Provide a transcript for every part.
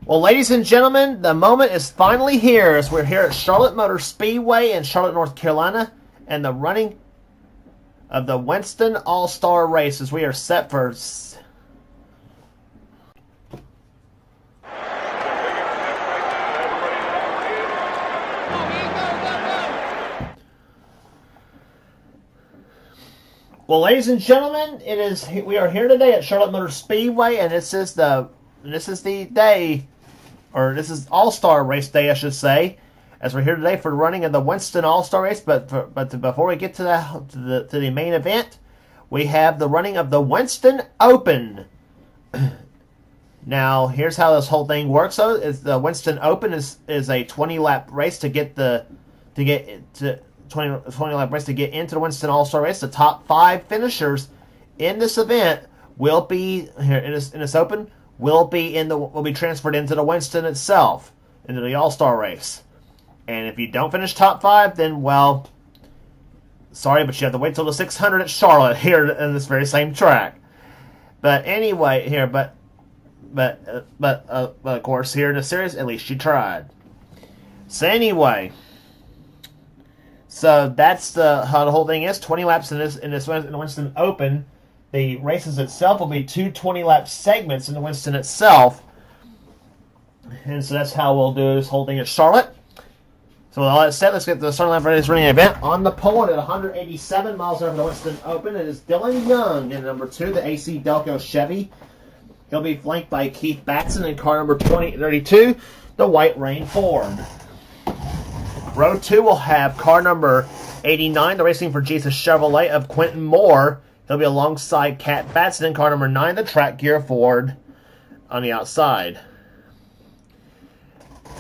Well, ladies and gentlemen, the moment is finally here as we're here at Charlotte Motor Speedway in Charlotte, North Carolina, and the running of the Winston All-Star Race as we are set for... Well, ladies and gentlemen, we are here today at Charlotte Motor Speedway, and this is the day, or this is All-Star Race Day, I should say, as we're here today for the running of the Winston All-Star Race. But before we get to the main event, we have the running of the Winston Open. Now, here's how this whole thing works. Though, is the Winston Open is a 20-lap race to get into the Winston All-Star Race. The top 5 finishers in this event will be here in this Open will be transferred into the Winston itself, into the All-Star Race. And if you don't finish top 5, then, well, sorry, but you have to wait till the 600 at Charlotte here in this very same track. But anyway, here, but of course, here in the series, at least you tried. So anyway, so that's how the whole thing is. 20 laps in the Winston Open. The races itself will be 2 20-lap segments in the Winston itself. And so that's how we'll do this whole thing at Charlotte. So with all that said, let's get the starting line for this running event. On the pole at 187 miles over the Winston Open, it is Dylan Young in number 2, the AC Delco Chevy. He'll be flanked by Keith Batson in car number 32, the White Rain Ford. Row 2 will have car number 89, the Racing for Jesus Chevrolet of Quentin Moore. He'll be alongside Cat Batson in car number 9, the Track Gear Ford on the outside.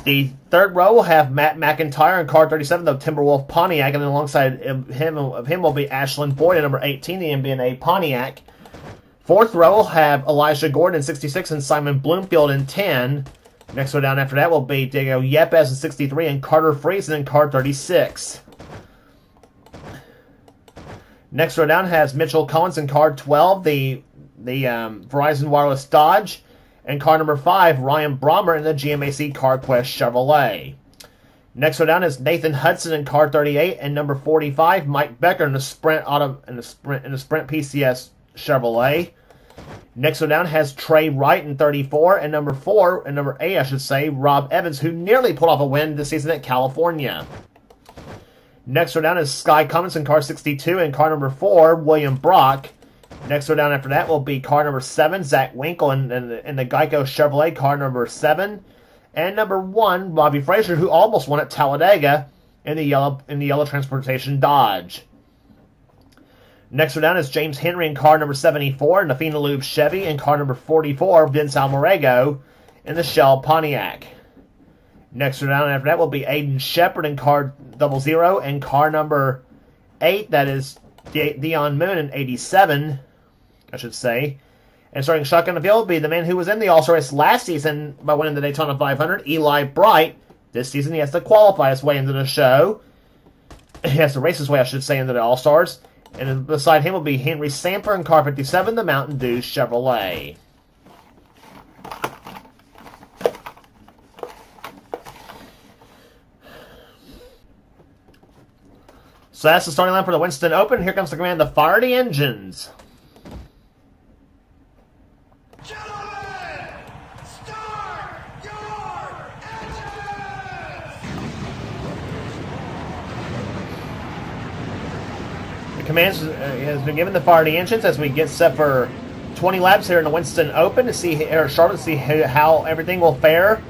The third row will have Matt McIntyre in car 37, the Timberwolf Pontiac, and then alongside him will be Ashlyn Boyd in number 18, the MBNA Pontiac. Fourth row will have Elijah Gordon in 66 and Simon Bloomfield in 10. Next row down after that will be Diego Yepes in 63 and Carter Friesen in car 36. Next row down has Mitchell Collins in car 12, the Verizon Wireless Dodge, and car number 5, Ryan Brommer in the GMAC CarQuest Chevrolet. Next row down is Nathan Hudson in car 38 and number 45, Mike Becker in the Sprint PCS Chevrolet. Next row down has Trey Wright in 34 and number 8, I should say, Rob Evans, who nearly pulled off a win this season at California. Next row down is Sky Cummins in car 62 and car number 4, William Brock. Next row down after that will be car number 7, Zach Winkle in the Geico Chevrolet car number 7. And number 1, Bobby Frazier, who almost won at Talladega in the yellow Transportation Dodge. Next row down is James Henry in car number 74 in the Fina Lube Chevy and car number 44, Vince Almarego in the Shell Pontiac. Next row down after that will be Aiden Shepard in car 00 and car number 8, that is Dion Moon in 87, I should say. And starting shotgun the field will be the man who was in the All-Star Race last season by winning the Daytona 500, Eli Bright. This season he has to qualify his way into the show. He has to race his way, I should say, into the All-Stars. And beside him will be Henry Samper in car 57, the Mountain Dew Chevrolet. So that's the starting line for the Winston Open. Here comes the command to fire the engines. Gentlemen, start your engines! The command has been given to fire the engines as we get set for 20 laps here in the Winston Open to see Charlotte to see how everything will fare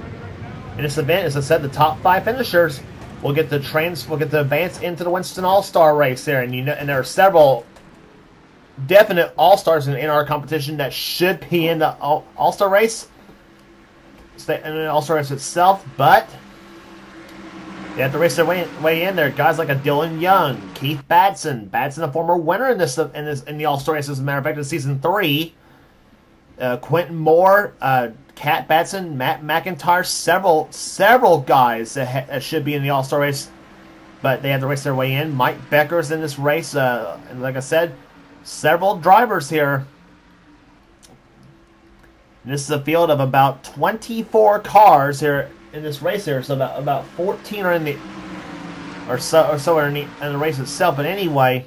in this event. As I said, the top 5 finishers will get the advance into the Winston All-Star Race there, and there are several definite All-Stars in our competition that should be in the All-Star Race, in the All-Star Race itself, but they have to race their way in there. Guys like a Dylan Young, Keith Batson, a former winner in the All-Star Race, as a matter of fact, in season 3. Quentin Moore, Cat Batson, Matt McIntyre, several guys that should be in the All-Star Race, but they have to race their way in. Mike Becker's in this race, and like I said, several drivers here And this is a field of about 24 cars here in this race here, so about 14 are in the or so are in the race itself. But anyway,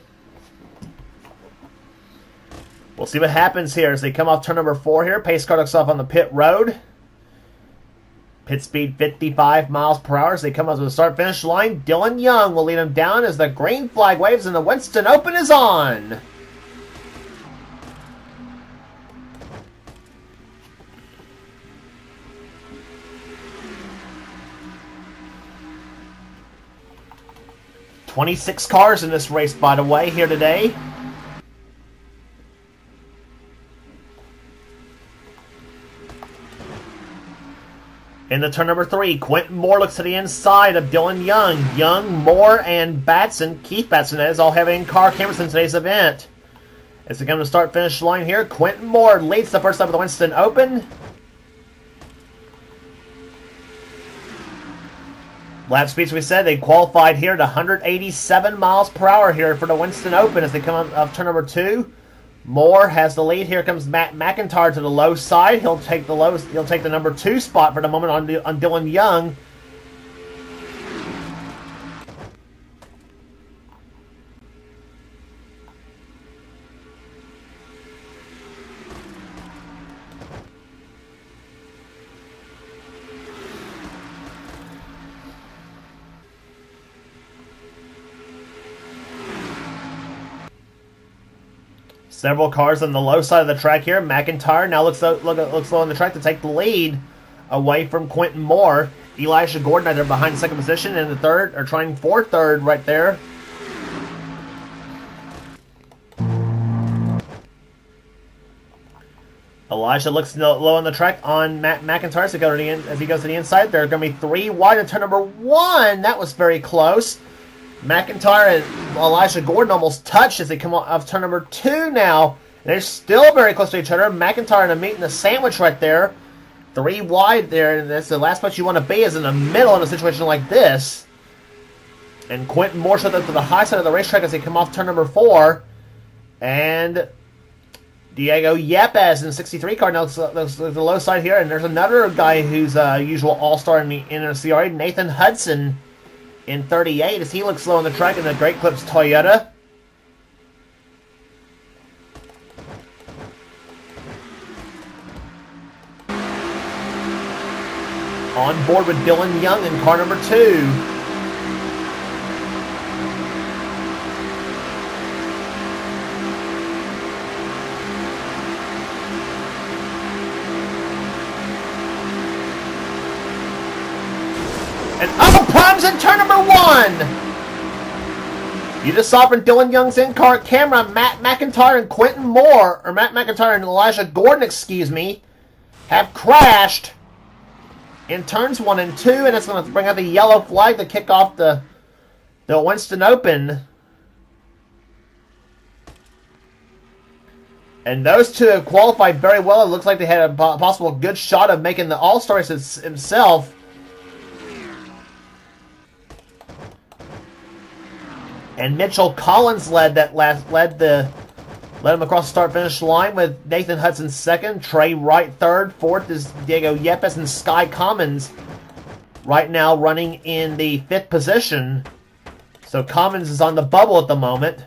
we'll see what happens here as they come off turn number 4 here. Pace car looks off on the pit road. Pit speed 55 miles per hour as they come up to the start-finish line. Dylan Young will lead them down as the green flag waves and the Winston Open is on. "26 cars in this race, by the way, here today. In the turn number 3, Quentin Moore looks to the inside of Dylan Young. Young, Moore, and Batson, Keith Batson, is all having in-car cameras in today's event. As they come to the start-finish line here, Quentin Moore leads the first lap of the Winston Open. Lap speeds, we said, they qualified here at 187 miles per hour here for the Winston Open as they come up turn number 2. Moore has the lead. Here comes Matt McIntyre to the low side. He'll take the number 2 spot for the moment on Dylan Young. Several cars on the low side of the track here. McIntyre now looks low on the track to take the lead away from Quentin Moore. Elijah Gordon either behind the second position and the third, or trying for third right there. Elijah looks low on the track on Matt McIntyre as he goes to the inside. There are going to be 3 wide in turn number 1. That was very close. McIntyre and Elijah Gordon almost touched as they come off turn number 2 now. They're still very close to each other. McIntyre and a meat in the sandwich right there. 3 wide there, and that's the last place you want to be is in the middle in a situation like this. And Quentin Moore showed up to the high side of the racetrack as they come off turn number 4. And Diego Yepes in the 63 car now looks the low side here. And there's another guy who's a usual all-star in the NNSCRA, Nathan Hudson, in 38 as he looks slow on the track in the Great Clips Toyota. On board with Dylan Young in car number 2. And problems in turn number 1. You just saw from Dylan Young's in-car camera, Matt McIntyre and Quentin Moore, or Matt McIntyre and Elijah Gordon, excuse me, have crashed in turns 1 and 2, and it's going to bring out the yellow flag to kick off the Winston Open. And those 2 have qualified very well. It looks like they had a possible good shot of making the All-Stars himself. And Mitchell Collins led him across the start-finish line with Nathan Hudson second, Trey Wright third, fourth is Diego Yepes, and Sky Commons right now running in the 5th position. So Commons is on the bubble at the moment.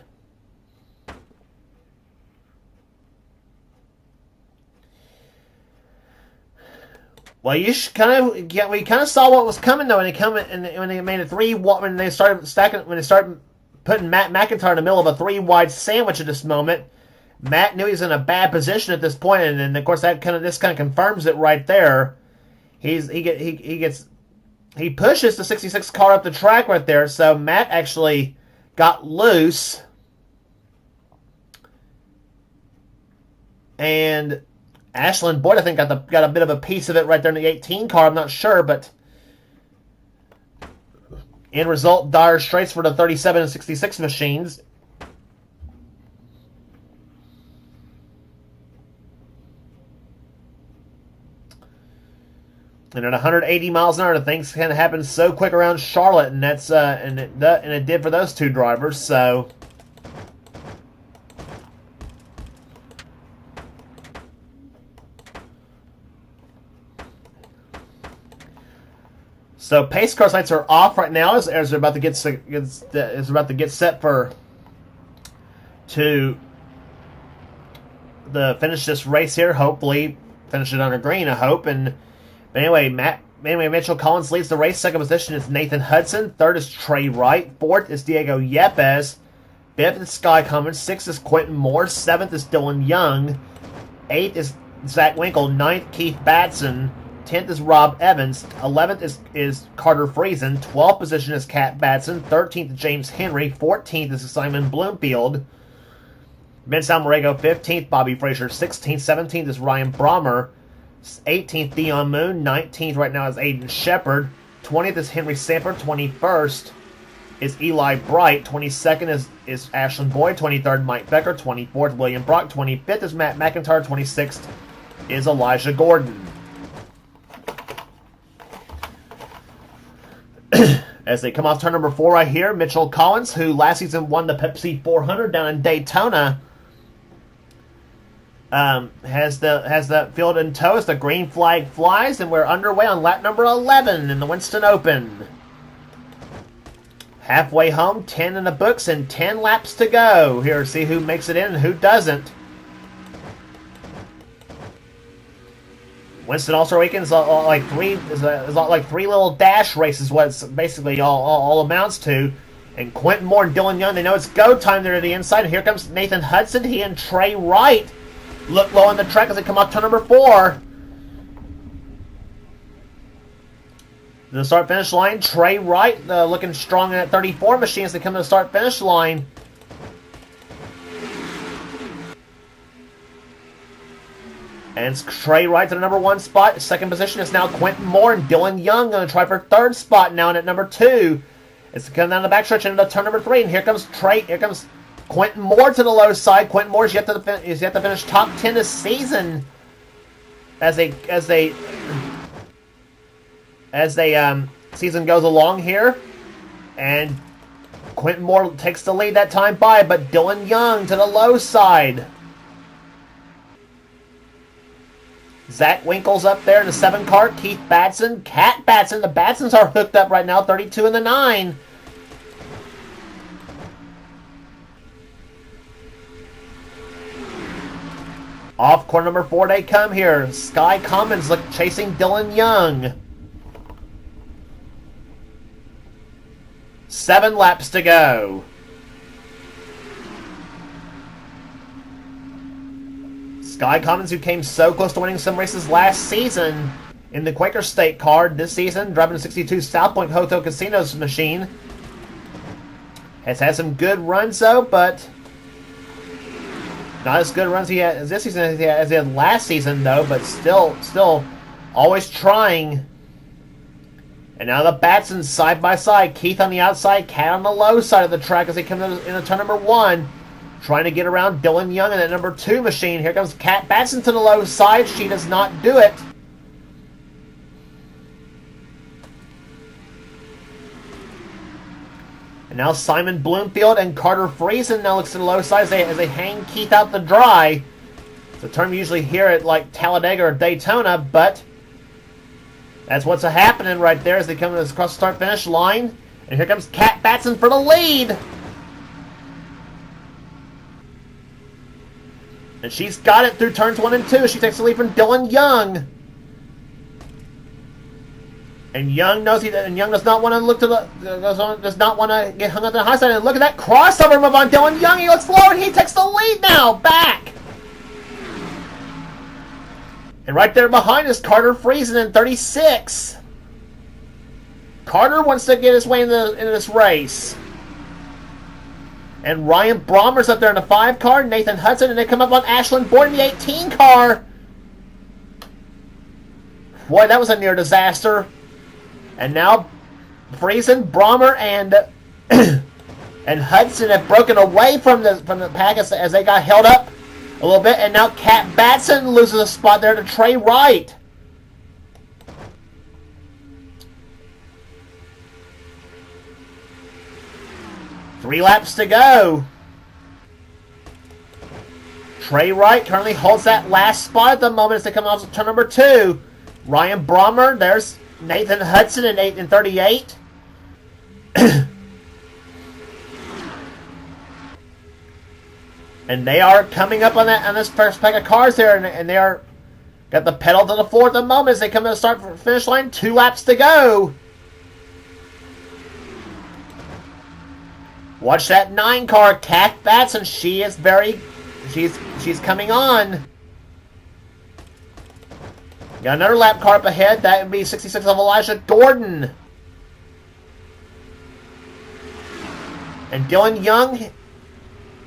Well, we kind of saw what was coming though when they made a 3 when they started putting Matt McIntyre in the middle of a 3-wide sandwich at this moment. Matt knew he was in a bad position at this point, and then of course this kind of confirms it right there. He pushes the 66 car up the track right there, so Matt actually got loose, and Ashlyn Boyd I think got a bit of a piece of it right there in the 18 car. I'm not sure, but end result, dire straits for the 37 and 66 machines. And at 180 miles an hour, the things can happen so quick around Charlotte, and that's and it did for those 2 drivers. So So pace car sights are off right now as they're about to get set for to finish this race here. Hopefully, finish it under green. I hope. But anyway, Mitchell Collins leads the race. Second position is Nathan Hudson. Third is Trey Wright. Fourth is Diego Yepes. Fifth is Sky Cummins. Sixth is Quentin Moore. Seventh is Dylan Young. Eighth is Zach Winkle. Ninth, Keith Batson. 10th is Rob Evans. 11th is Carter Friesen. 12th position is Kat Batson. 13th is James Henry. 14th is Simon Bloomfield. Ben Salmorego, 15th. Bobby Frazier, 16th. 17th is Ryan Brommer. 18th, Dion Moon. 19th right now is Aiden Shepard. 20th is Henry Samper. 21st is Eli Bright. 22nd is Ashlyn Boyd. 23rd, Mike Becker. 24th, William Brock. 25th is Matt McIntyre. 26th is Elijah Gordon. As they come off turn number 4 right here, Mitchell Collins, who last season won the Pepsi 400 down in Daytona, has the field in tow as the green flag flies, and we're underway on lap number 11 in the Winston Open. Halfway home, 10 in the books, and 10 laps to go. Here, see who makes it in and who doesn't. Winston All-Star Weekend is like three little dash races, what it's basically all amounts to. And Quentin Moore and Dylan Young, they know it's go time. They're to the inside. And here comes Nathan Hudson. He and Trey Wright look low on the track as they come off turn number 4. The start-finish line, Trey Wright looking strong in that 34 machine as they come to the start-finish line. And it's Trey Wright to the number 1 spot. Second position is now Quentin Moore, and Dylan Young going to try for third spot now in at number 2. It's coming down the backstretch into turn number 3, and here comes Quentin Moore to the low side. Quentin Moore is yet to finish top 10 this season as season goes along here. And Quentin Moore takes the lead that time by, but Dylan Young to the low side. Zach Winkle's up there in the 7 car. Keith Batson, Kat Batson. The Batsons are hooked up right now, 32 in the 9. Off corner number 4 they come here. Sky Cummins chasing Dylan Young. 7 laps to go. Sky Cummins, who came so close to winning some races last season in the Quaker State card, this season driving a 62 South Point Hotel Casinos machine. Has had some good runs though, but not as good runs he had this season as he had last season though, but still always trying. And now the Batsons side by side. Keith on the outside, Kat on the low side of the track as they come into turn number 1. Trying to get around Dylan Young in that number 2 machine. Here comes Kat Batson to the low side. She does not do it. And now Simon Bloomfield and Carter Friesen now looks to the low side as they hang Keith out the dry. It's a term you usually hear at like Talladega or Daytona, but that's what's happening right there as they come across the start-finish line. And here comes Kat Batson for the lead. And she's got it through turns 1 and 2. She takes the lead from Dylan Young. And Young knows Young does not want to look to does not want to get hung up on the high side. And look at that crossover move on Dylan Young. He looks forward. He takes the lead now. Back. And right there behind is Carter Friesen in 36. Carter wants to get his way into this race. And Ryan Brommer's up there in the 5 car. Nathan Hudson, and they come up on Ashlyn Boyd in the 18 car. Boy, that was a near disaster. And now Friesen, Brommer, and and Hudson have broken away from the pack as they got held up a little bit. And now Kat Batson loses a spot there to Trey Wright. Three laps to go. Trey Wright currently holds that last spot at the moment as they come off to turn number 2. Ryan Brommer, there's Nathan Hudson in 8 and 38. And they are coming up on this first pack of cars there, and they are got the pedal to the floor at the moment as they come to the start finish line. 2 laps to go. Watch that 9 car, Kat Batson. She is she's coming on. Got another lap car up ahead. That would be 66 of Elijah Gordon. And Dylan Young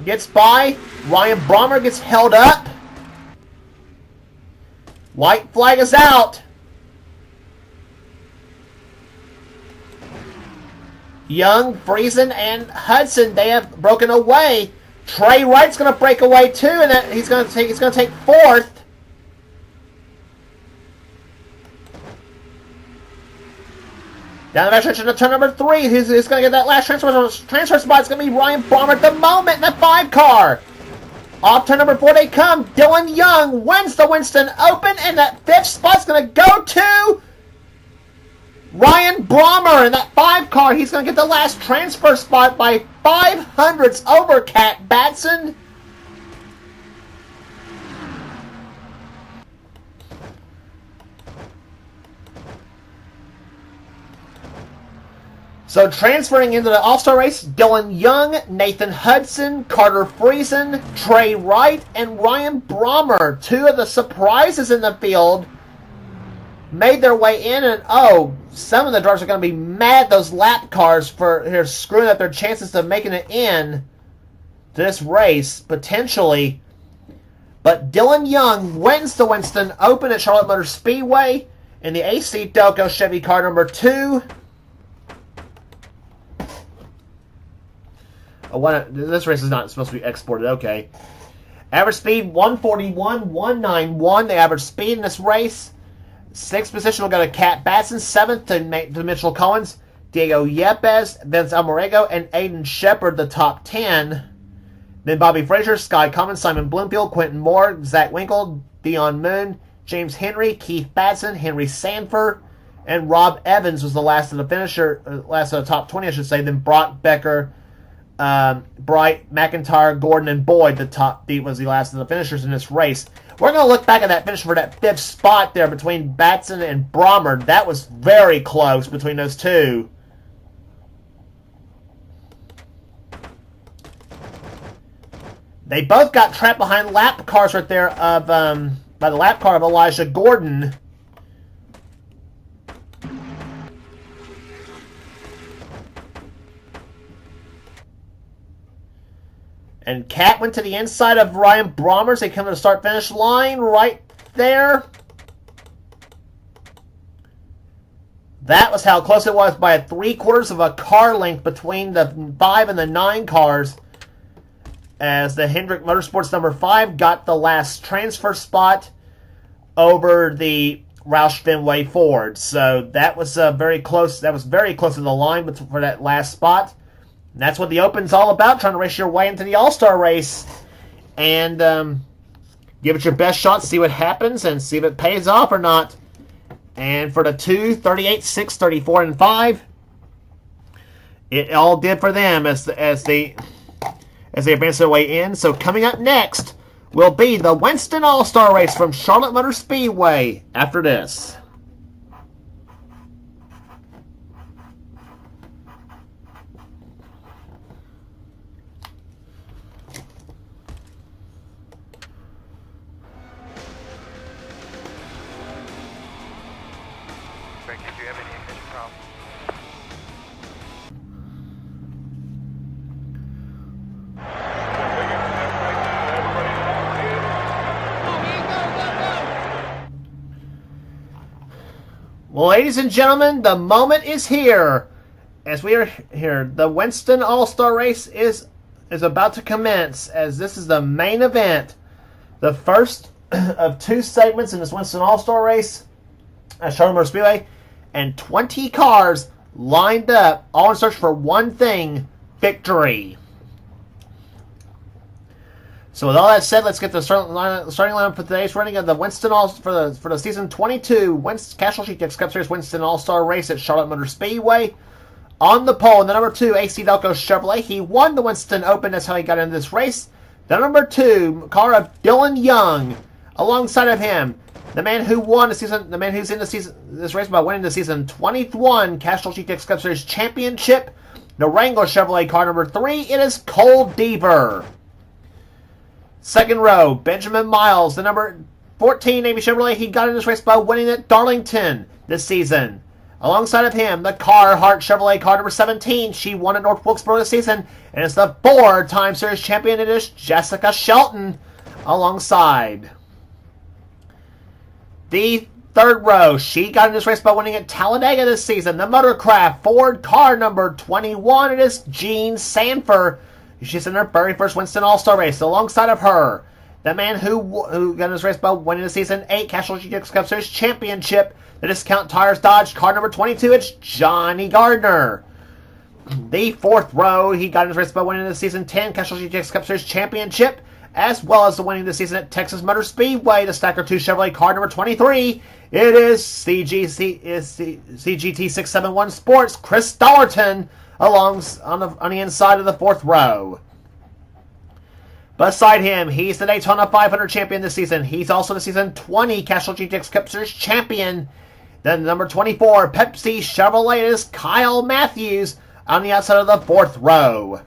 gets by. Ryan Brommer gets held up. White flag is out. Young, Friesen, and Hudson, they have broken away. Trey Wright's going to break away too, and he's going to take 4th. Down the back stretch into turn number 3. Who's going to get that last transfer spot? It's going to be Ryan Brommer at the moment in the 5 car. Off turn number 4 they come. Dylan Young wins the Winston Open, and that 5th spot's going to go to Ryan Brommer in that 5 car. He's going to get the last transfer spot by 500ths over Kat Batson. So transferring into the All-Star race, Dylan Young, Nathan Hudson, Carter Friesen, Trey Wright, and Ryan Brommer. 2 of the surprises in the field made their way in, and some of the drivers are going to be mad, those lap cars, for screwing up their chances of making it in to this race, potentially. But Dylan Young wins the Winston Open at Charlotte Motor Speedway in the AC Delco Chevy car number 2. This race is not supposed to be exported. Okay. Average speed 141.191. The average speed in this race. 6th position will go to Kat Batson. 7th to Mitchell Collins, Diego Yepes, Vince Almarego, and Aiden Shepard, the top 10. Then Bobby Frazier, Sky Commons, Simon Bloomfield, Quentin Moore, Zach Winkle, Dion Moon, James Henry, Keith Batson, Henry Sanford, and Rob Evans was the last of the top 20, I should say. Then Brock Becker, Bright, McIntyre, Gordon, and Boyd, was the last of the finishers in this race. We're going to look back at that finish for that 5th spot there between Batson and Brommer. That was very close between those 2. They both got trapped behind lap cars right there by the lap car of Elijah Gordon. And Kat went to the inside of Ryan Brommer. They come to the start-finish line right there. That was how close it was, by a 3/4 of a car length between the 5 and the 9 cars, as the Hendrick Motorsports number 5 got the last transfer spot over the Roush Fenway Ford. So that was very close. That was very close to the line for that last spot. And that's what the Open's all about, trying to race your way into the All-Star race. And give it your best shot, see what happens, and see if it pays off or not. And for the 2, 38, 6, 34, and 5, it all did for them as they advance their way in. So coming up next will be the Winston All-Star race from Charlotte Motor Speedway after this. Did you have any ignition problems? Well, ladies and gentlemen, the moment is here. As we are here, the Winston All-Star race is about to commence, as this is the main event. The first of 2 segments in this Winston All-Star race at Charlotte Motor Speedway, and 20 cars lined up, all in search for one thing: victory. So with all that said, let's get the starting lineup for today's running of the Winston for the season 22 Castrol GTX Cup Series Winston All-Star Race at Charlotte Motor Speedway. On the pole, the number 2 AC Delco Chevrolet. He won the Winston Open. That's how he got into this race. The number 2 car of Dylan Young. Alongside of him, the man who won the season, the man who's in this race by winning the season 21 Castrol GTX Cup Series Championship. The Wrangler Chevrolet car number 3. It is Cole Deaver. Second row, Benjamin Miles, the number 14 Navy Chevrolet. He got in this race by winning at Darlington this season. Alongside of him, the Carhartt Chevrolet car number 17. She won at North Wilkesboro this season. And it's the 4-time series champion. It is Jessica Shelton alongside. The third row, she got in this race by winning at Talladega this season. The Motorcraft Ford car number 21. It is Jean Sanford. She's in her very first Winston All-Star race. Alongside of her, the man who got in this race by winning the season 8 Castrol GTX Cup Series Championship, the Discount Tires Dodge car number 22, it's Johnny Gardner. The fourth row, he got in this race by winning the season 10 Castrol GTX Cup Series Championship, as well as the winning the season at Texas Motor Speedway, the Stacker 2 Chevrolet car number 23. It is CGT671 Sports, Chris Dollarton, on the inside of the fourth row. Beside him, he's the Daytona 500 champion this season. He's also the season 20 Castrol GTX Cup Series champion. Then number 24, Pepsi Chevrolet, is Kyle Matthews on the outside of the fourth row.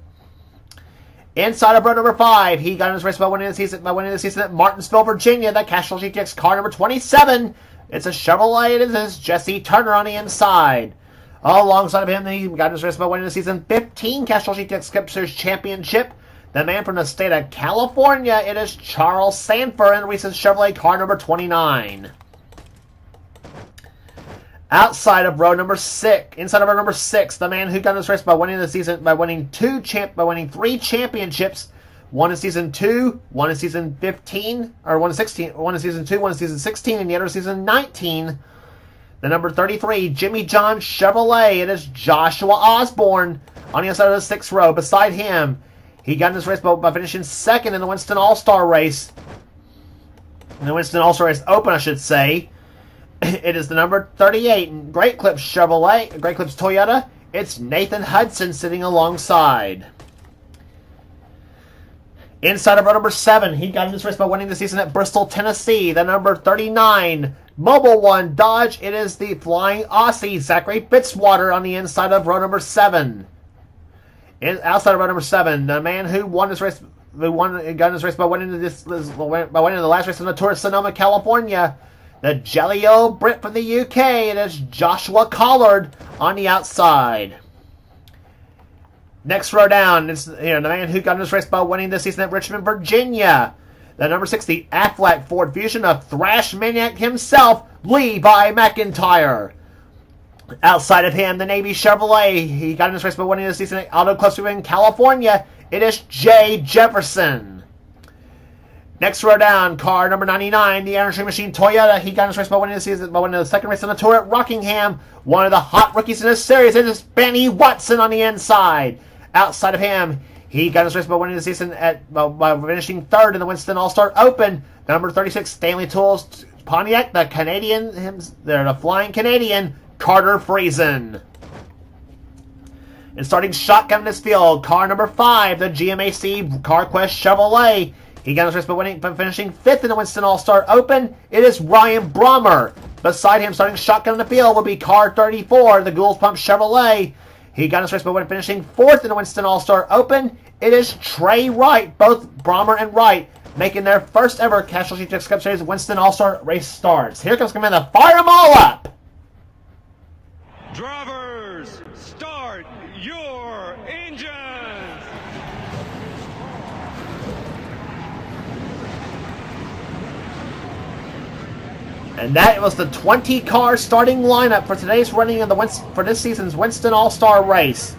Inside of row number 5, he got in his race by winning the season at Martinsville, Virginia, the Castrol GTX car number 27. It's a Chevrolet. It is Jesse Turner on the inside. Alongside of him, he got in his race by winning the season 15 Castrol GTX Cup Series Championship. The man from the state of California, it is Charles Sanford in the recent Chevrolet car number 29. Inside of row number 6, the man who got in this race by winning the season by winning 3 championships. One in season 2, one in season 15, or one in 16, one in season 2, one in season 16, and the other season 19. The number 33, Jimmy John Chevrolet. It is Joshua Osborne on the inside of the 6th row. Beside him, he got in this race by finishing second in the Winston All-Star race. In the Winston All-Star race Open, I should say. It is the number 38, Great Clips Chevrolet, Great Clips Toyota. It's Nathan Hudson sitting alongside. Inside of row number 7, he got in this race by winning the season at Bristol, Tennessee. The number 39, Mobile One Dodge. It is the Flying Aussie, Zachary Fitzwater on the inside of row number 7. Outside of row number 7, the man who won this race, got in this race by winning the last race on the Tour of Sonoma, California. The jelly old Brit from the UK. It is Joshua Collard on the outside. Next row down, it's the man who got in this race by winning this season at Richmond, Virginia. The number 60 Aflac Ford Fusion of Thrash Maniac himself, Levi McIntyre. Outside of him, the Navy Chevrolet. He got in this race by winning this season at Auto Club Speedway in California. It is Jay Jefferson. Next row down, car number 99, the Iron Tree Machine Toyota. He got in this race by winning the second race on the tour at Rockingham. One of the hot rookies in this series. It is Benny Watson on the inside. Outside of him, he got his race by winning the season by finishing third in the Winston All-Star Open. Number 36, Stanley Tools Pontiac, the the Flying Canadian, Carter Friesen. And starting shotgun in this field, car number 5, the GMAC CarQuest Chevrolet. He got his race by finishing 5th in the Winston All-Star Open. It is Ryan Brommer. Beside him, starting shotgun in the field, will be car 34, the Goulds Pump Chevrolet. He got his race by finishing 4th in the Winston All-Star Open. It is Trey Wright, both Brommer and Wright, making their first ever Castrol GTX Cup Series Winston All-Star race starts. Here comes Commander. Fire them all up! Drivers, start your engines! And that was the 20-car starting lineup for today's running of for this season's Winston All-Star race.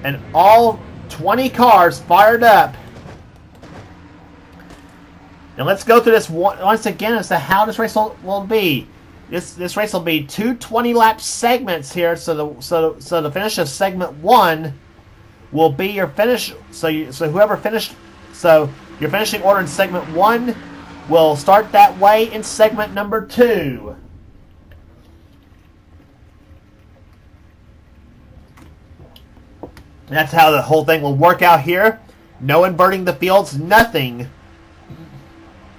And all 20 cars fired up. Now let's go through this once again as to how this race will be. This race will be two 20-lap segments here. So the finish of segment 1 will be your finish. So whoever finished. So Your finishing order in segment 1 will start that way in segment number 2. That's how the whole thing will work out here. No inverting the fields, nothing.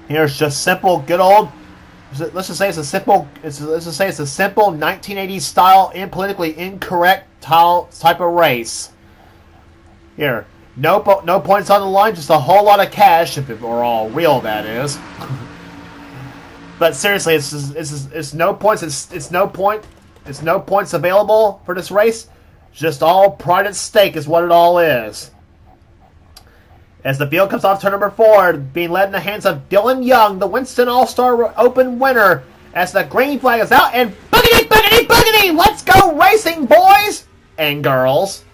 Here's just simple, good old. Let's just say it's a simple. Let's just say it's a simple 1980s style and politically incorrect type of race. Here, no points on the line, just a whole lot of cash if it were all real, that is. But seriously, it's no points. It's no points available for this race. Just all pride at stake is what it all is. As the field comes off turn number 4, being led in the hands of Dylan Young, the Winston All-Star Open winner, as the green flag is out, and boogity, boogity, boogity! Let's go racing, boys and girls!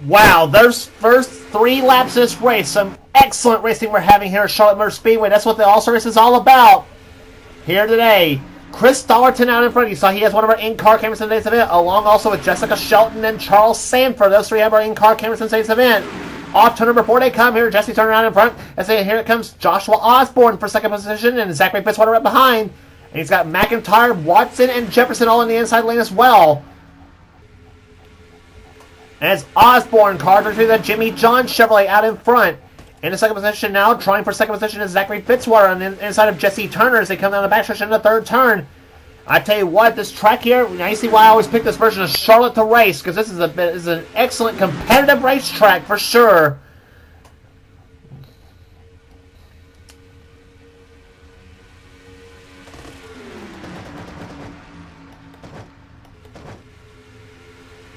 Wow, those first 3 laps of this race, some excellent racing we're having here at Charlotte Motor Speedway. That's what the All-Star Race is all about here today. Chris Dollarton out in front. You saw he has one of our in-car cameras in today's event, along also with Jessica Shelton and Charles Sanford. Those 3 have our in-car cameras in today's event. Off turn number 4 they come here. Jesse turning around in front. And here it comes Joshua Osborne for second position, and Zachary Fitzwater right behind. And he's got McIntyre, Watson, and Jefferson all in the inside lane as well. As Osborne carves through the Jimmy John Chevrolet out in front. In the second position now, trying for second position is Zachary Fitzwater on the inside of Jesse Turner as they come down the backstretch in the 3rd turn. I tell you what, this track here, now you see why I always pick this version of Charlotte to race, because this is an excellent competitive racetrack for sure.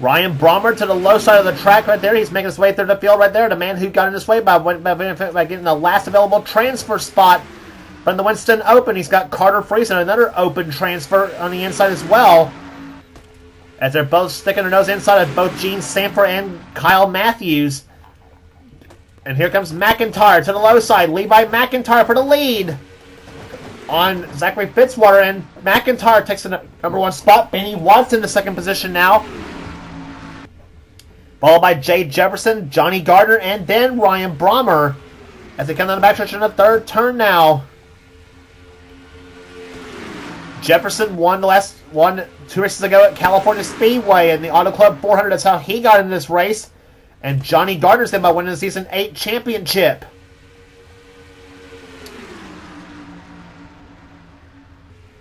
Ryan Brommer to the low side of the track right there. He's making his way through the field right there. The man who got in his way by getting the last available transfer spot from the Winston Open. He's got Carter Friesen, another open transfer on the inside as well. As they're both sticking their nose inside of both Gene Sanford and Kyle Matthews. And here comes McIntyre to the low side. Levi McIntyre for the lead on Zachary Fitzwater. And McIntyre takes the number 1 spot. Benny Watson in the second position now. Followed by Jay Jefferson, Johnny Gardner, and then Ryan Brommer as they come down the backstretch in the 3rd turn now. Jefferson won 2 races ago at California Speedway in the Auto Club 400. That's how he got into this race. And Johnny Gardner's in by winning the Season 8 championship.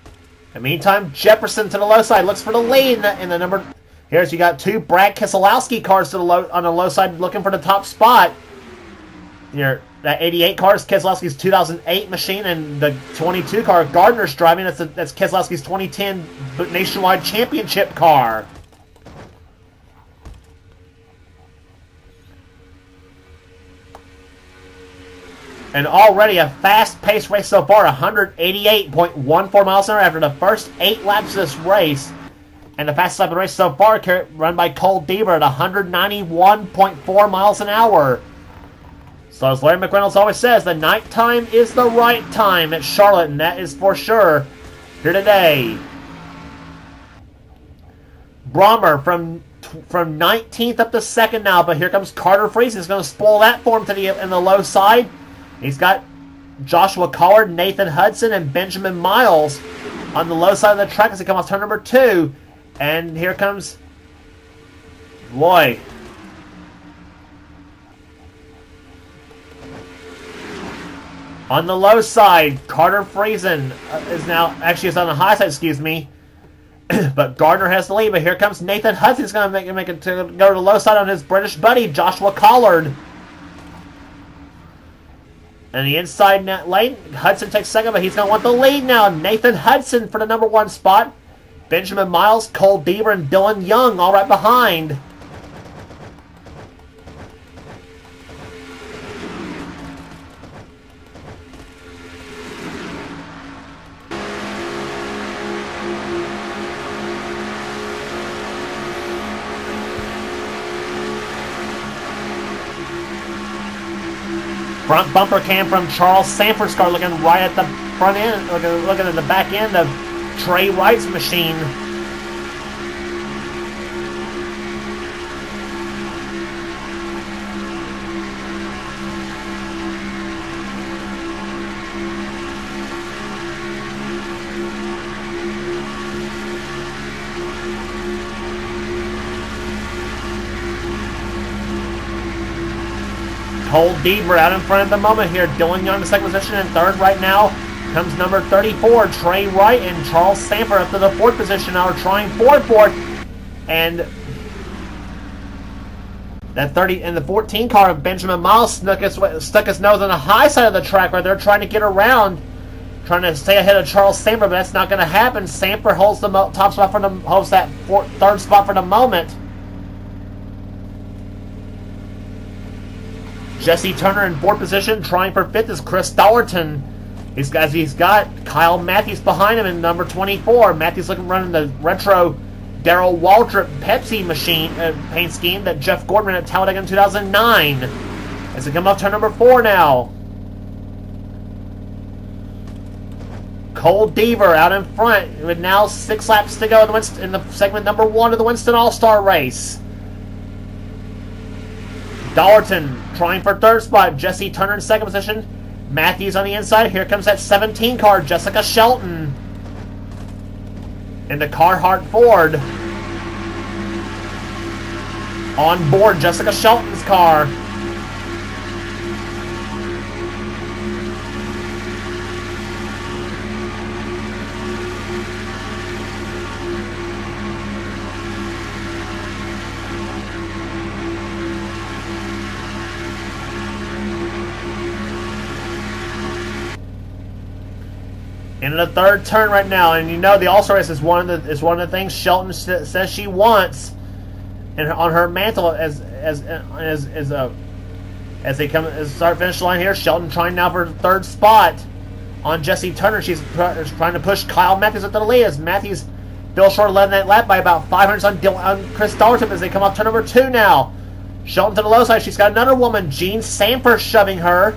In the meantime, Jefferson to the low side looks for the lead in the number. Here's you got 2 Brad Keselowski cars to the on the low side looking for the top spot. Here, that 88 car is Keselowski's 2008 machine, and the 22 car Gardner's driving, that's Keselowski's 2010 Nationwide Championship car. And already a fast-paced race so far, 188.14 miles an hour after the first 8 laps of this race. And the fastest lap of the race so far run by Cole Deaver at 191.4 miles an hour. So as Larry McReynolds always says, the nighttime is the right time at Charlotte, and that is for sure here today. Brommer from 19th up to 2nd now, but here comes Carter Friesen. He's going to spoil that for him in the low side. He's got Joshua Collard, Nathan Hudson, and Benjamin Miles on the low side of the track as they come off turn number 2. And here comes Loy. On the low side, Carter Friesen is on the high side, excuse me. But Gardner has the lead, but here comes Nathan Hudson. He's going to make it to go to the low side on his British buddy, Joshua Collard. And the inside net lane, Hudson takes second, but he's going to want the lead now. Nathan Hudson for the number 1 spot. Benjamin Miles, Cole Deaver, and Dylan Young all right behind. Front bumper cam from Charles Sanford's car, looking right at the front end, looking at the back end of Trey Wright's machine. Cole Deaver out in front at the moment here. Dylan Young in second position, and third right now comes number 34, Trey Wright, and Charles Sanford up to the 4th position now, trying for 4th. And that 30 and the 14 car of Benjamin Miles stuck his nose on the high side of the track right there, trying to get around, trying to stay ahead of Charles Sanford, but that's not going to happen. Sanford holds the top spot holds that 3rd spot for the moment. Jesse Turner in 4th position, trying for 5th is Chris Dollerton. He's got Kyle Matthews behind him in number 24. Matthews running the retro Darrell Waltrip Pepsi machine paint scheme that Jeff Gordon ran at Talladega in 2009. As they come up turn number 4 now. Cole Deaver out in front with now 6 laps to go in the segment number 1 of the Winston All-Star race. Dollerton trying for 3rd spot. Jesse Turner in 2nd position. Matthews on the inside. Here comes that 17 car, Jessica Shelton. And the Carhartt Ford. On board, Jessica Shelton's car. In the 3rd turn right now, and you know the All-Star race is one of the things Shelton says she wants, and on her mantle as they start finish line here. Shelton trying now for 3rd spot on Jesse Turner. She's trying to push Kyle Matthews up to the lead as Matthews fell short of 11 that lap by about 500 on Chris Dollerton as they come off turn number 2 now. Shelton to the low side. She's got another woman, Jean Sanford, shoving her.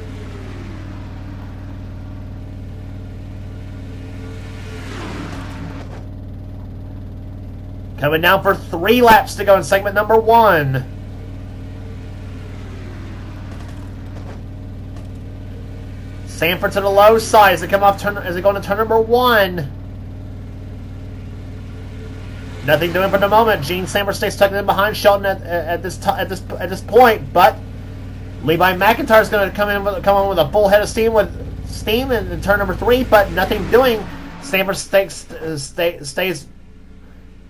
Coming down for 3 laps to go in segment number 1. Sanford to the low side as they come off as they go into turn number 1. Nothing doing for the moment. Gene Sanford stays tucked in behind Shelton at this point, but Levi McIntyre is going to come on with a full head of steam in turn number 3, but nothing doing. Sanford stays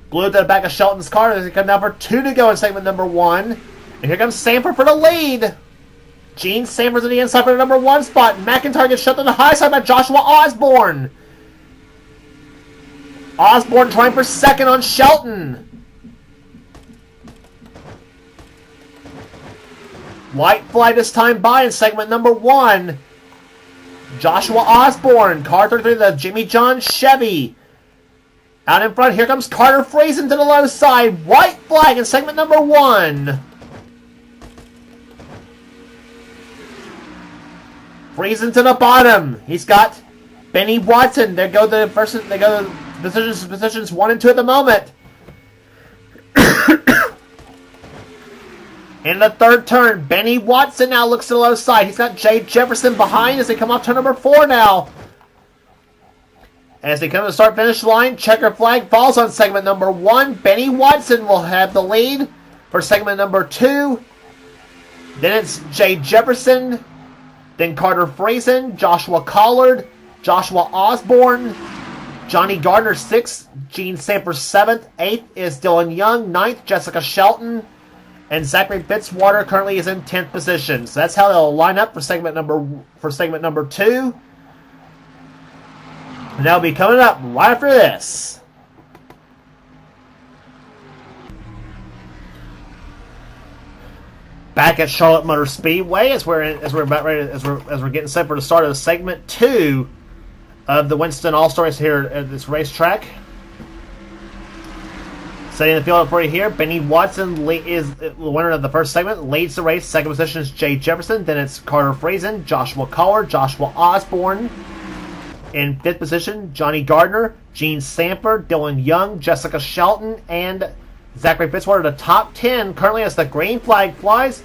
glued to the back of Shelton's car as they come down for 2 to go in segment number 1. And here comes Sanford for the lead. Gene Sanford's on the inside for the number 1 spot. McIntyre gets shoved on the high side by Joshua Osborne. Osborne trying for 2nd on Shelton. White flag this time by in segment number 1. Joshua Osborne, car 33, the Jimmy John Chevy. Out in front, here comes Carter Friesen to the low side. White flag in segment number 1. Friesen to the bottom. He's got Benny Watson. They go to positions 1 and 2 at the moment. In the third turn, Benny Watson now looks to the low side. He's got Jay Jefferson behind as they come off turn number 4 now. As they come to the start-finish line, checker flag falls on segment number 1. Benny Watson will have the lead for segment number 2. Then it's Jay Jefferson, then Carter Friesen, Joshua Collard, Joshua Osborne, Johnny Gardner 6th, Gene Samper 7th, 8th is Dylan Young, 9th Jessica Shelton, and Zachary Fitzwater currently is in 10th position. So that's how they'll line up for segment number 2. And that'll be coming up right after this. Back at Charlotte Motor Speedway as we're getting set for the start of segment 2 of the Winston All-Star Race here at this racetrack. Setting the field up for you here, Benny Watson is the winner of the first segment, leads the race. Second position is Jay Jefferson. Then it's Carter Friesen, Joshua Collard, Joshua Osborne. In fifth position, Johnny Gardner, Gene Samper, Dylan Young, Jessica Shelton, and Zachary Fitzwater. The top 10 currently as the green flag flies,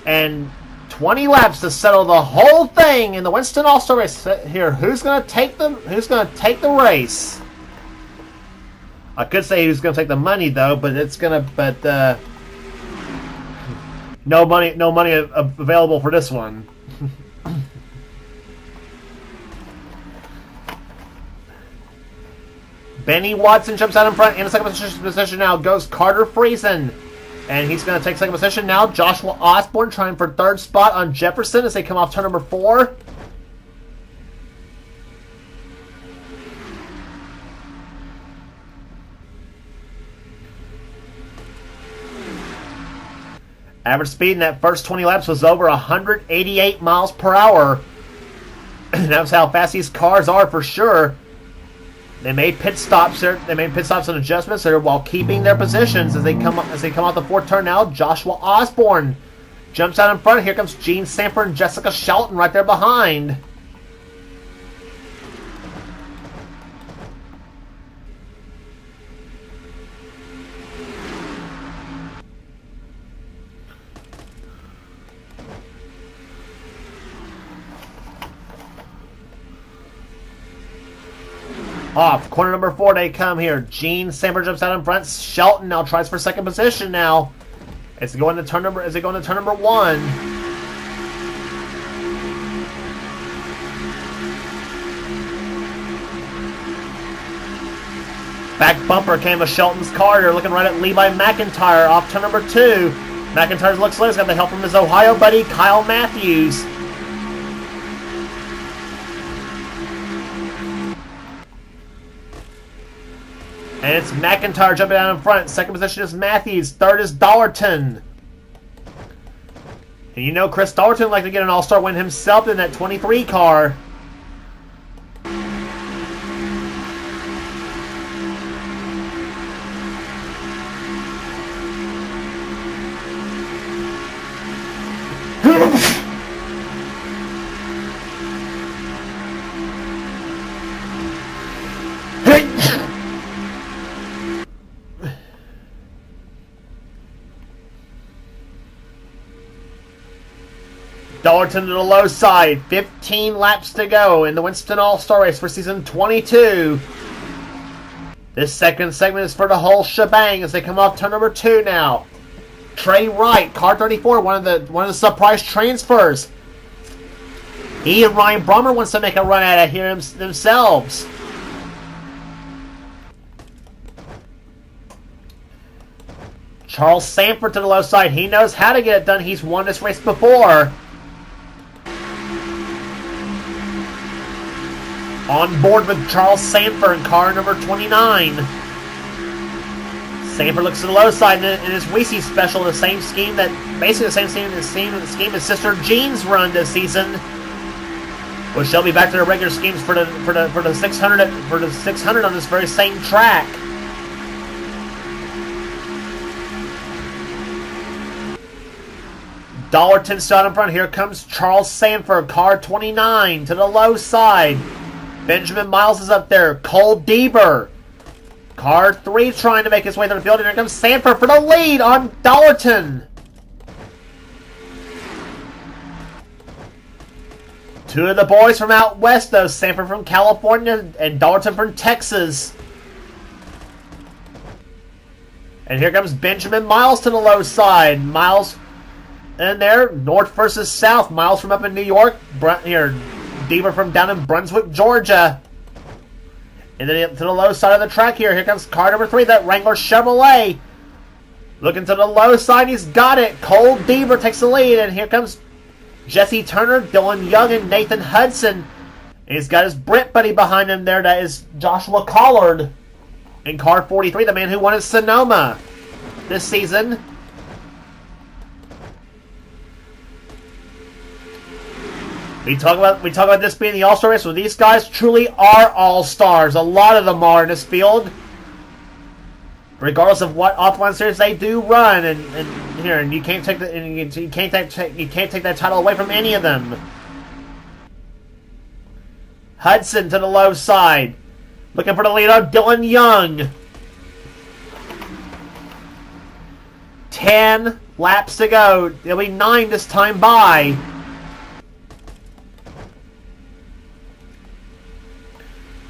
and 20 laps to settle the whole thing in the Winston All-Star Race here. Who's going to take the race? I could say who's going to take the money though, but no money available for this one. Benny Watson jumps out in front. In the second position now goes Carter Friesen. And he's going to take second position now. Joshua Osborne trying for third spot on Jefferson as they come off turn number 4. Average speed in that first 20 laps was over 188 miles per hour. That's how fast these cars are for sure. They made pit stops there. They made pit stops and adjustments there while keeping their positions as they come out the fourth turn now. Joshua Osborne jumps out in front. Here comes Gene Samper and Jessica Shelton right there behind. Off corner number 4 they come here. Gene Samper jumps out in front. Shelton now tries for second position now. As they go into turn number 1. Back bumper came with Shelton's car. They're looking right at Levi McIntyre off turn number 2. McIntyre looks like he's got the help from his Ohio buddy Kyle Matthews. And it's McIntyre jumping down in front. Second position is Matthews. Third is Dollarton. And you know Chris Dollarton would like to get an all-star win himself in that 23 car. Dollarton to the low side. 15 laps to go in the Winston All-Star Race for season 22. This second segment is for the whole shebang as they come off turn number 2 now. Trey Wright, car 34, one of the surprise transfers. He and Ryan Brummer wants to make a run at it here themselves. Charles Sanford to the low side. He knows how to get it done. He's won this race before. On board with Charles Sanford in car number 29. Sanford looks to the low side in his Weesey special, the same scheme basically the scheme as Sister Jean's run this season. Which they'll be back to their regular schemes for the 600 on this very same track. Dollarton still in front. Here comes Charles Sanford, car 29 to the low side. Benjamin Miles is up there. Cole Deaver, car 3, trying to make his way through the field. And here comes Sanford for the lead on Dollarton. Two of the boys from out west, though. Sanford from California and Dollarton from Texas. And here comes Benjamin Miles to the low side. Miles in there, north versus south. Miles from up in New York. Here, Deaver from down in Brunswick, Georgia. And then to the low side of the track here. Here comes car number 3, that Wrangler Chevrolet. Looking to the low side, he's got it. Cole Deaver takes the lead. And here comes Jesse Turner, Dylan Young, and Nathan Hudson. And he's got his Brit buddy behind him there. That is Joshua Collard in car 43, the man who won at Sonoma this season. We talk about this being the All-Star race. Well, these guys truly are All-Stars. A lot of them are in this field, regardless of what offline series they do run. And you can't take that title away from any of them. Hudson to the low side, looking for the lead on Dylan Young. 10 laps to go. It'll be 9 this time by.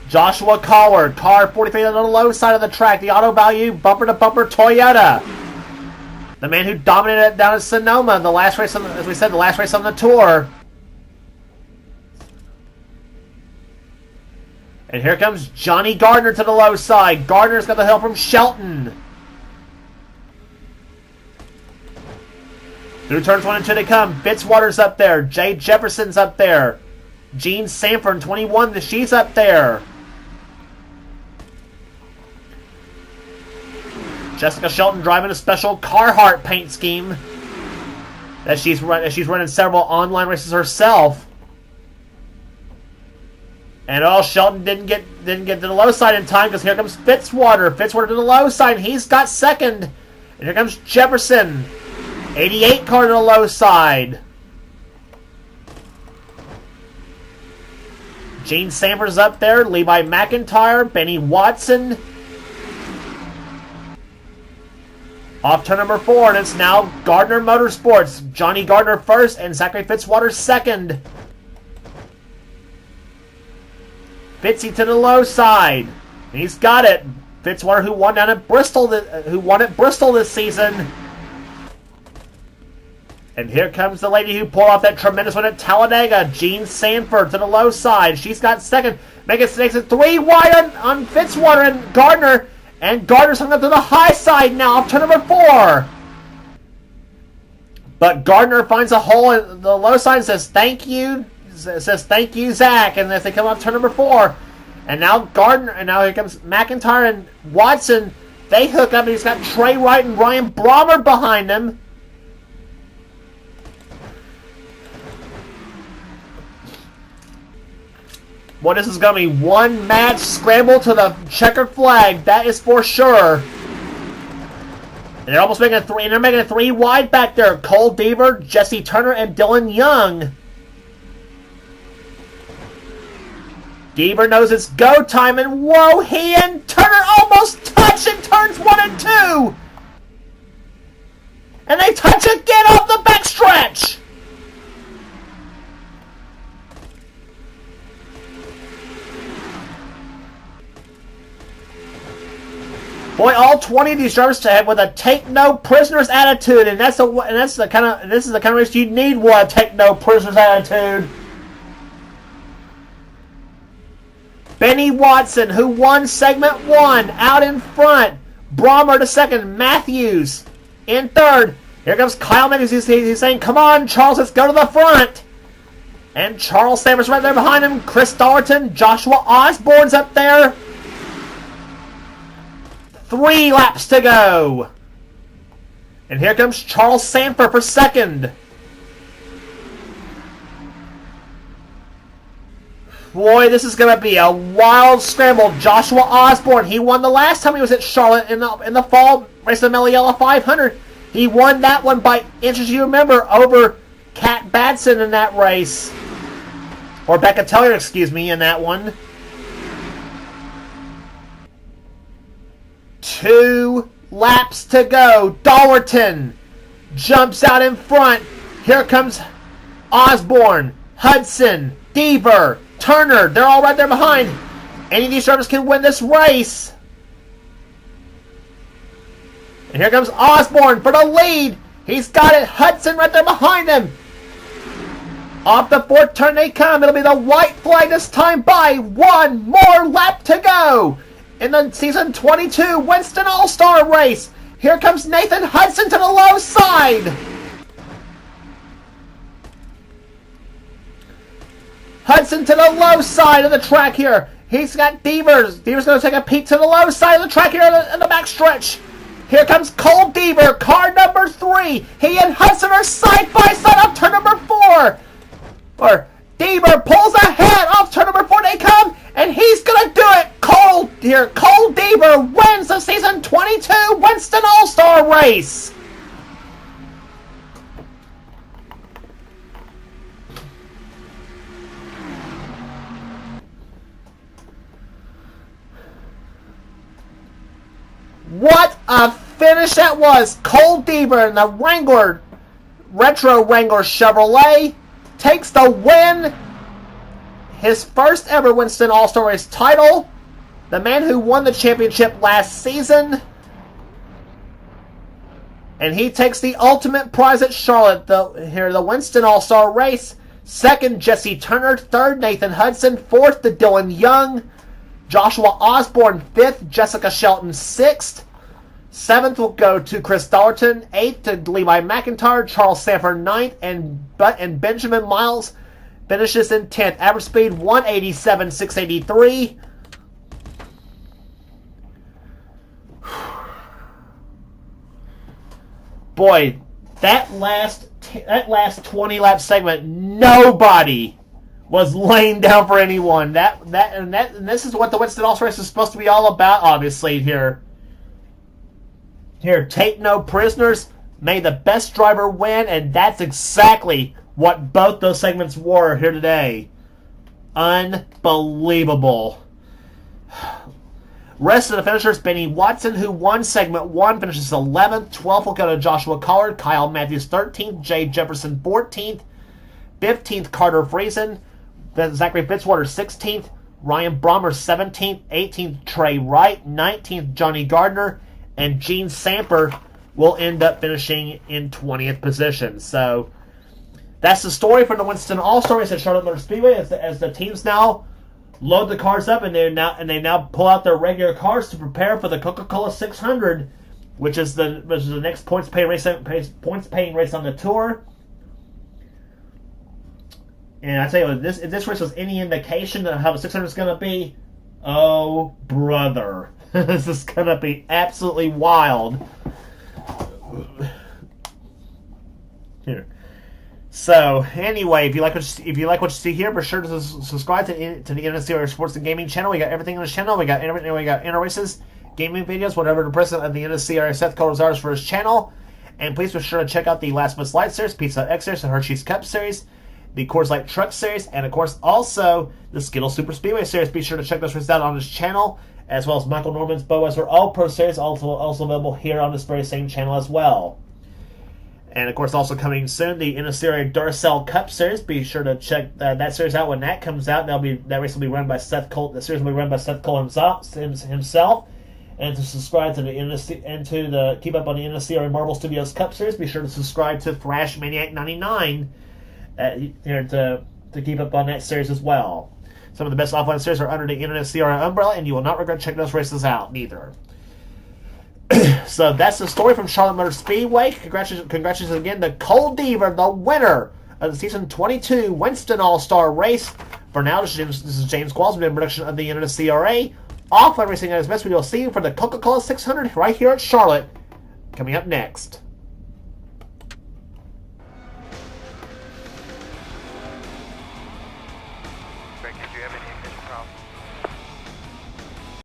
Joshua Collard, car 43 on the low side of the track. The Auto Value bumper-to-bumper Toyota. The man who dominated it down at Sonoma, the last race, as we said, the last race on the tour. And here comes Johnny Gardner to the low side. Gardner's got the help from Shelton. Through turns 1 and 2 they come. Fitzwater's up there. Jay Jefferson's up there. Jean Sanford, 21, she's up there. Jessica Shelton driving a special Carhartt paint scheme that she's running several online races herself. And Shelton didn't get to the low side in time, because here comes Fitzwater. Fitzwater to the low side, and he's got second. And here comes Jefferson. 88 car to the low side. Gene Sanford's up there. Levi McIntyre, Benny Watson. Off turn number 4, and it's now Gardner Motorsports. Johnny Gardner first, and Zachary Fitzwater second. Fitzy to the low side. And he's got it. Fitzwater, who won at Bristol this season. And here comes the lady who pulled off that tremendous one at Talladega, Jean Sanford to the low side. She's got second. Makes it 3 wide on Fitzwater and Gardner. And Gardner's hung up to the high side now off turn number 4. But Gardner finds a hole in the low side and says, "Thank you." Says, "Thank you, Zach." And as they come up turn number 4. And now here comes McIntyre and Watson. They hook up, and he's got Trey Wright and Ryan Brommer behind him. Well, this is going to be one match scramble to the checkered flag. That is for sure. And they're almost making a 3. And they're making a 3 wide back there. Cole Deaver, Jesse Turner, and Dylan Young. Deaver knows it's go time, and whoa, he and Turner almost touch in turns 1 and 2. And they touch again off the backstretch. Boy, all 20 of these drivers have with a take no prisoners attitude, and this is the kind of race you need one take no prisoners attitude. Benny Watson, who won segment 1, out in front. Brommer to second. Matthews in third. Here comes Kyle Matthews. He's saying, "Come on, Charles, let's go to the front." And Charles Sanders right there behind him. Chris Dollarton, Joshua Osborne's up there. 3 laps to go. And here comes Charles Sanford for second. Boy, this is going to be a wild scramble. Joshua Osborne, he won the last time he was at Charlotte in the fall race of the Meliella 500. He won that one by inches, you remember, over Kat Batson in that race. Or Becca Teller, excuse me, in that one. 2 laps to go. Dollerton jumps out in front. Here comes Osborne, Hudson, Deaver, Turner. They're all right there behind. Any of these drivers can win this race. And here comes Osborne for the lead. He's got it. Hudson right there behind him. Off the 4th turn they come. It'll be the white flag this time by 1 more lap to go in the season 22 Winston All-Star race. Here comes Nathan Hudson to the low side. Hudson to the low side of the track here. He's got Devers. Devers going to take a peek to the low side of the track here in the back stretch. Here comes Cole Deaver, car number 3. He and Hudson are side by side off turn number 4. Or Deaver pulls ahead off turn number 4. They come, and he's going to do it. Cole Deaver wins the season 22 Winston All-Star race. What a finish that was! Cole Deaver in the Retro Wrangler Chevrolet takes the win. His first ever Winston All-Star Race title. The man who won the championship last season. And he takes the ultimate prize at Charlotte, the Winston All-Star Race. 2nd, Jesse Turner. 3rd, Nathan Hudson. 4th, the Dylan Young. Joshua Osborne, 5th. Jessica Shelton, 6th. 7th will go to Chris Dollerton. 8th to Levi McIntyre. Charles Sanford, 9th. And Benjamin Miles finishes in 10th. Average speed, 187.683. Boy, that last 20-lap segment, nobody was laying down for anyone. And this is what the Winston All-Star Race is supposed to be all about, obviously, here. Here, take no prisoners. May the best driver win, and that's exactly what both those segments were here today. Unbelievable. Rest of the finishers, Benny Watson, who won segment 1, finishes 11th. 12th will go to Joshua Collard. Kyle Matthews, 13th. Jay Jefferson, 14th. 15th, Carter Friesen. Zachary Fitzwater, 16th. Ryan Brommer, 17th. 18th, Trey Wright. 19th, Johnny Gardner. And Gene Samper will end up finishing in 20th position. So that's the story for the Winston All-Star Race at Charlotte Motor Speedway as the teams now load the cars up and they now pull out their regular cars to prepare for the Coca-Cola 600, which is the next points paying race on the tour. And I tell you, if this race was any indication of how the 600 is going to be, oh brother, this is going to be absolutely wild. Here. So anyway, if you like what you see here, be sure to subscribe to the NNSCRA Sports and Gaming channel. We got everything on this channel. We got everything. We got inter races, gaming videos, whatever the president of the NNSCRA Seth Cole desires for his channel. And please be sure to check out the Last Miss Light Series, Pizza X Series, and Hershey's Cup Series, the Coors Light Truck Series, and of course also the Skittles Super Speedway Series. Be sure to check those races out on his channel, as well as Michael Norman's Boaz All Pro Series, also available here on this very same channel as well. And, of course, also coming soon, the NNSCRA Duracell Cup Series. Be sure to check that series out when that comes out. That race will be run by Seth Cole. The series will be run by Seth Cole himself. And to subscribe to keep up on the NNSCRA Marble Studios Cup Series, be sure to subscribe to Thrash Maniac 99 here to keep up on that series as well. Some of the best offline series are under the NNSCRA umbrella, and you will not regret checking those races out, neither. So that's the story from Charlotte Motor Speedway. Congratulations again to Cole Deaver, the winner of the Season 22 Winston All-Star Race. For now, this is James Qualls with a production of the NNSCRA. Offline racing at its best. We will see you for the Coca-Cola 600 right here at Charlotte, coming up next.